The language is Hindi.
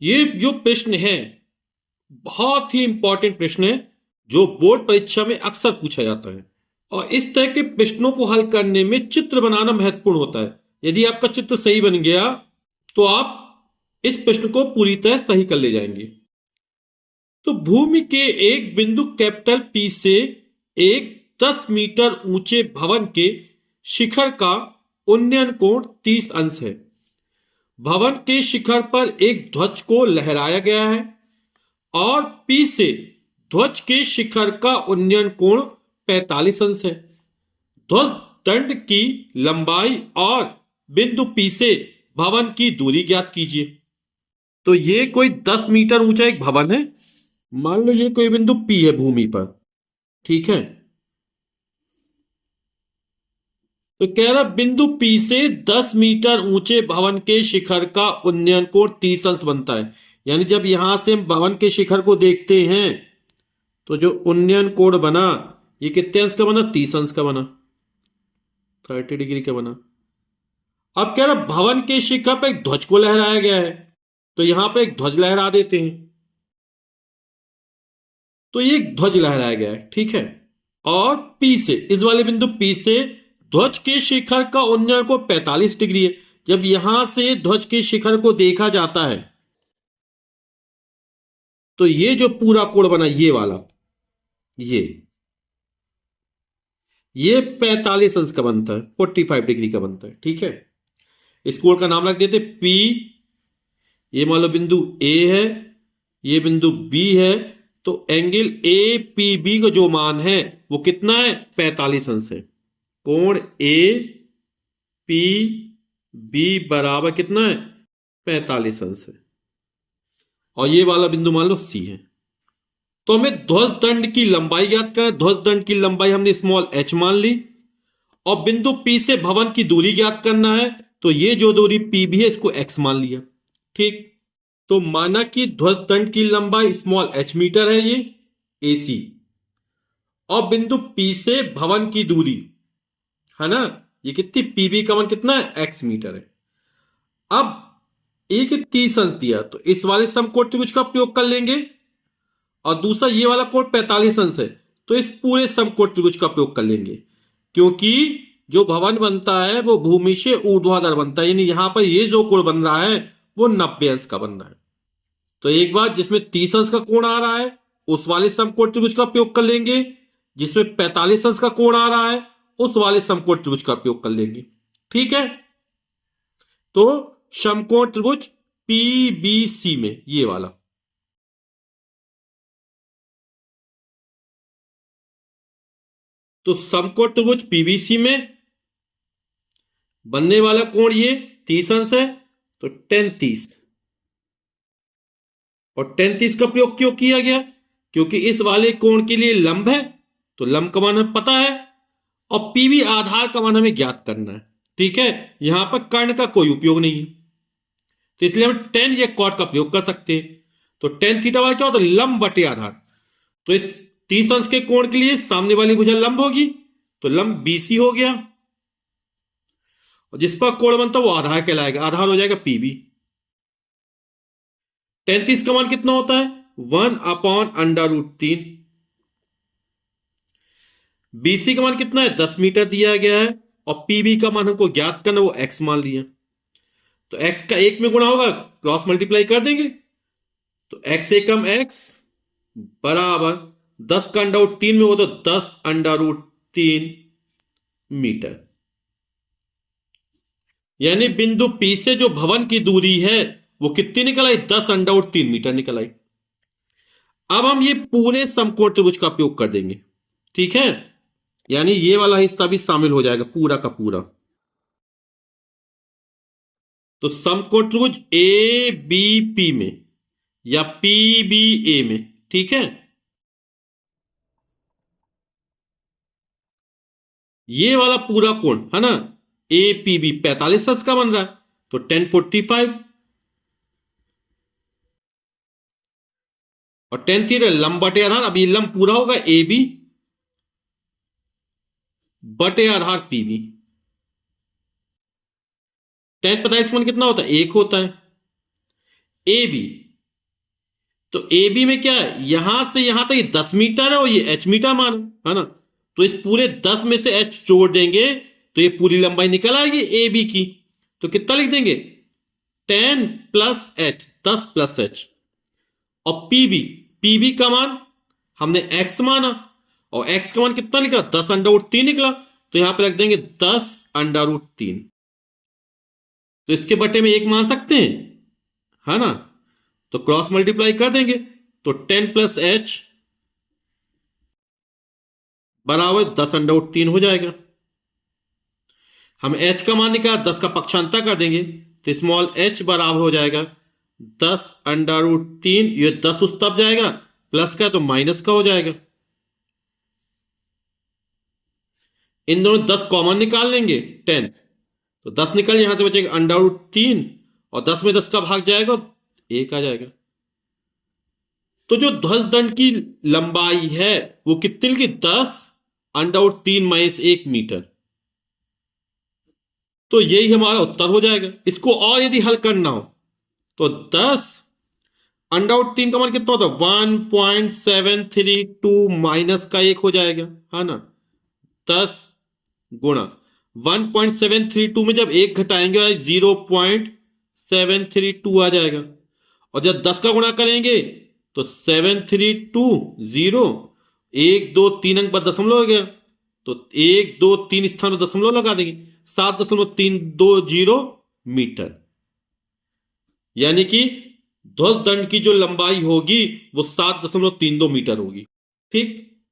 ये जो प्रश्न है बहुत ही इंपॉर्टेंट प्रश्न है, जो बोर्ड परीक्षा में अक्सर पूछा जाता है। और इस तरह के प्रश्नों को हल करने में चित्र बनाना महत्वपूर्ण होता है। यदि आपका चित्र सही बन गया तो आप इस प्रश्न को पूरी तरह सही कर ले जाएंगे। तो भूमि के एक बिंदु कैपिटल पी से एक 10 मीटर ऊंचे भवन के शिखर का उन्नयन कोण 30 अंश है। भवन के शिखर पर एक ध्वज को लहराया गया है और पी से ध्वज के शिखर का उन्नयन कोण 45 अंश है। ध्वज दंड की लंबाई और बिंदु पी से भवन की दूरी ज्ञात कीजिए। तो ये कोई 10 मीटर ऊंचा एक भवन है। मान लो ये कोई बिंदु पी है भूमि पर, ठीक है। तो कह रहा बिंदु पी से 10 मीटर ऊंचे भवन के शिखर का उन्नयन कोण 30 अंश बनता है। यानी जब यहां से हम भवन के शिखर को देखते हैं तो जो उन्नयन कोण बना ये कितने अंश का बना? 30 अंश का बना, 30 डिग्री का बना। अब कह रहा भवन के शिखर पर एक ध्वज को लहराया गया है, तो यहां पर एक ध्वज लहरा देते हैं। तो ये एक ध्वज लहराया गया है, ठीक है। और पी से, इस वाले बिंदु पी से ध्वज के शिखर का उन्नयन कोण 45 डिग्री है। जब यहां से ध्वज के शिखर को देखा जाता है तो ये जो पूरा कोण बना ये वाला, ये 45 अंश का बनता है, 45 डिग्री का बनता है, ठीक है। इस कोण का नाम रख देते पी। ये मान लो बिंदु ए है, ये बिंदु बी है। तो एंगल ए पी बी का जो मान है वो कितना है? 45 अंश है। कोण ए पी बी बराबर कितना है? 45 अंश है। और ये वाला बिंदु मान लो सी है। तो हमें ध्वज दंड की लंबाई ज्ञात करना। ध्वज दंड की लंबाई हमने स्मॉल एच मान ली और बिंदु पी से भवन की दूरी ज्ञात करना है। तो ये जो दूरी पी भी है इसको एक्स मान लिया, ठीक। तो माना कि ध्वज दंड की लंबाई स्मॉल एच मीटर है, ये एसी, और बिंदु पी से भवन की दूरी है ना, ये कितनी? पीबी का मान कितना है? एक्स मीटर है। अब एक 30 अंश दिया तो इस वाले समकोण त्रिभुज का प्रयोग कर लेंगे, और दूसरा ये वाला कोण 45 अंश है तो इस पूरे समकोण त्रिभुज का प्रयोग कर लेंगे। क्योंकि जो भवन बनता है वो भूमि से ऊर्ध्वाधर बनता है, यानी यहां पर ये जो कोण बन रहा है वो 90 अंश का बन रहा है। तो एक बार जिसमें 30 अंश का कोण आ रहा है उस वाले समकोण त्रिभुज का प्रयोग कर लेंगे, जिसमें 45 अंश का कोण आ रहा है उस वाले समकोण त्रिभुज का प्रयोग कर लेंगे, ठीक है। तो समकोण त्रिभुज पीबीसी में ये वाला, तो समकोण त्रिभुज पीबीसी में बनने वाला कोण ये 30 अंश है। तो tan 30, और tan 30 का प्रयोग क्यों किया गया? क्योंकि इस वाले कोण के लिए लंब है, तो लंब का मान हमें पता है, और पीवी आधार का मान हमें ज्ञात करना है, ठीक है। यहां पर कर्ण का कोई उपयोग नहीं है, तो इसलिए हम tan या cot का प्रयोग कर सकते हैं। तो tan थीटा वाला क्या होता है? लंब बटे आधार। तो इस 30 अंश के कोण के लिए सामने वाली भुजा लंब होगी, तो लंब बीसी हो गया, और जिस पर कोण बनता है वो आधार कहलाएगा, आधार हो जाएगा पीबी। 33 का मान कितना होता है? 1/√3। बीसी का मान कितना है? 10 मीटर दिया गया है, और पीबी का मान हमको ज्ञात करना, वो एक्स मान लिया। तो एक्स का एक में गुणा होगा, क्रॉस मल्टीप्लाई कर देंगे, तो एक्स एकम एक्स बराबर 10 का √3 में हो तो 10√3 मीटर। यानी बिंदु पी से जो भवन की दूरी है वो कितनी निकल आई? 10√3 मीटर निकल आई। अब हम ये पूरे समकोण त्रिभुज का उपयोग कर देंगे, ठीक है। यानी ये वाला हिस्सा भी शामिल हो जाएगा पूरा का पूरा। तो समकोण त्रिभुज ए बी पी में या पी बी ए में, ठीक है। ये वाला पूरा कोण है ना, ए पी बी 45 अंश का बन रहा है, तो 1045, और 10 थीटा लंब बटे आधार। अब ये लंब पूरा होगा ए बी बटे आधार पी बी। 10 45 मान कितना होता है? 1 होता है। ए बी तो ए बी में क्या है, यहां से यहां तक ये 10 मीटर है और ये h मीटर मानो, है ना। तो इस पूरे 10 में से h जोड़ देंगे तो ये पूरी लंबाई निकल आएगी ए बी की। तो कितना लिख देंगे, 10 प्लस h, 10 प्लस h। और पीबी का मान हमने x माना और x का मान कितना निकला, 10 अंडर रूट 3 निकला। तो यहां पे रख देंगे 10 अंडर रूट 3। तो इसके बटे में एक मान सकते हैं, है ना। तो क्रॉस मल्टीप्लाई कर देंगे तो 10 प्लस h बराबर 10 अंडर रूट 3 हो जाएगा। हम h का मान निकाला, 10 का पक्षांतर कर देंगे तो स्मॉल h बराबर हो जाएगा 10 अंडर रूट 3। ये 10 उस तब जाएगा, प्लस का तो माइनस का हो जाएगा। इन दोनों 10 कॉमन निकाल लेंगे 10, तो 10 निकल, यहां से बचेगा अंडर रूट 3 और 10 में 10 का भाग जाएगा, 1 आ जाएगा। तो जो ध्वज दंड की लंबाई है वो कितनी की, 10 अंडर रूट 3 माइनस 1 मीटर। तो यही हमारा उत्तर हो जाएगा। इसको और यदि हल करना हो तो 10 अंडर रूट 3 का मान कितना होता है, 1.732 माइनस का 1 हो जाएगा, है ना। 10 गुणा 1.732 में जब 1 घटाएंगे 0.732 आ जाएगा। और जब 10 का गुणा करेंगे तो 7320, 1 2 3 अंक पर दशमलव हो गया, तो 1 2 3 स्थान पर दशमलव लगा देंगे, 7.320 मीटर। यानी कि ध्वज दंड की जो लंबाई होगी वो 7.32 मीटर होगी। ठीक।